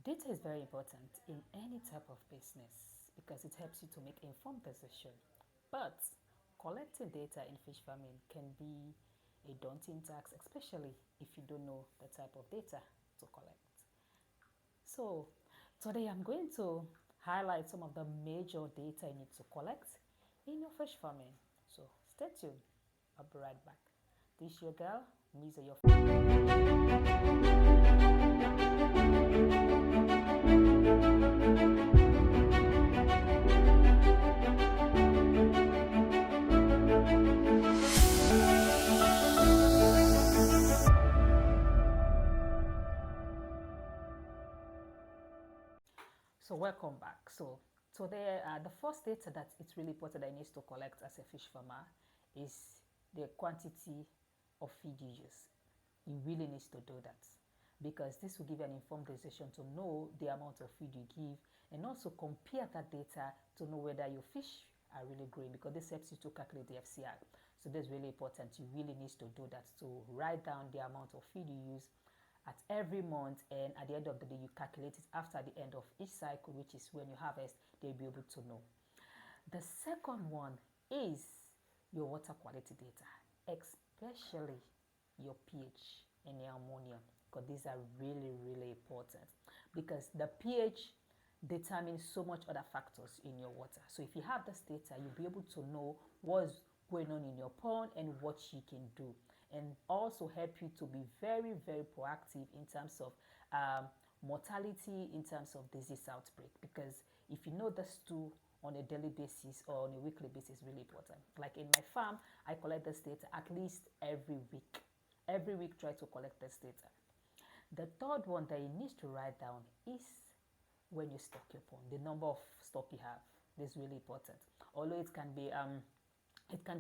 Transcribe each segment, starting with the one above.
Data is very important in any type of business because it helps you to make informed decision. But collecting data in fish farming can be a daunting task, especially if you don't know the type of data to collect. So today I'm going to highlight some of the major data you need to collect in your fish farming. So stay tuned. I'll be right back. This is your girl, Miza, your So welcome back. So today, the first data that it's really important that I need to collect as a fish farmer is the quantity of feed you use. You really need to do that because this will give you an informed decision to know the amount of feed you give and also compare that data to know whether your fish are really growing, because this helps you to calculate the FCR. So that's really important. You really need to do that, to write down the amount of feed you use at every month, and at the end of the day you calculate it after the end of each cycle, which is when you harvest. They'll be able to know. The second one is your water quality data, especially your pH and your ammonia, because these are really important, because the pH determines so much other factors in your water. So if you have this data, you'll be able to know what's going on in your pond and what you can do, and also help you to be very proactive in terms of mortality, in terms of disease outbreak, because if you know this two on a daily basis or on a weekly basis is really important. Like in my farm, I collect this data at least every week. Every week try to collect this data. The third one that you need to write down is when you stock your pond, the number of stock you have. This is really important. Although it can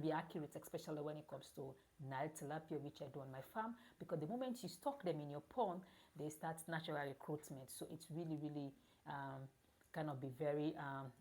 be accurate, especially when it comes to Nile tilapia, which I do on my farm, because the moment you stock them in your pond, they start natural recruitment. So it's really cannot be very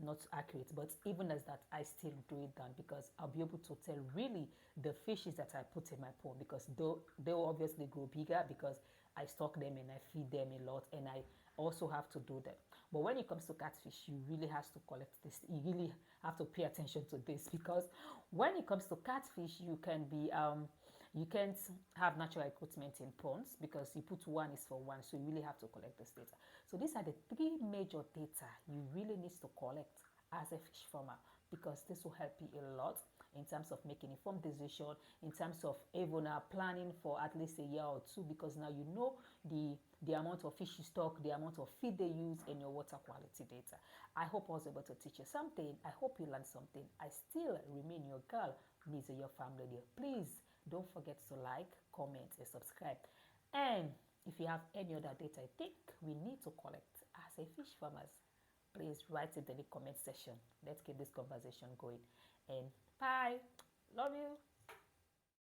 not accurate. But even as that, I still do it down because I'll be able to tell really the fishes that I put in my pond, because they'll obviously grow bigger because I stock them and I feed them a lot, and I also have to do that. But when it comes to catfish, you really have to collect this. You really have to pay attention to this, because when it comes to catfish, you can't have natural recruitment in ponds because you put one is for one. So you really have to collect this data. So these are the three major data you really need to collect as a fish farmer, because this will help you a lot in terms of making informed decision, in terms of even planning for at least a year or two, because now you know the amount of fish you stock, the amount of feed they use, and your water quality data. I hope I was able to teach you something. I hope you learned something. I still remain your girl, Miza, your family dear. Please don't forget to like, comment, and subscribe. And if you have any other data I think we need to collect as a fish farmers, please write it in the comment section. Let's keep this conversation going. And bye. Love you.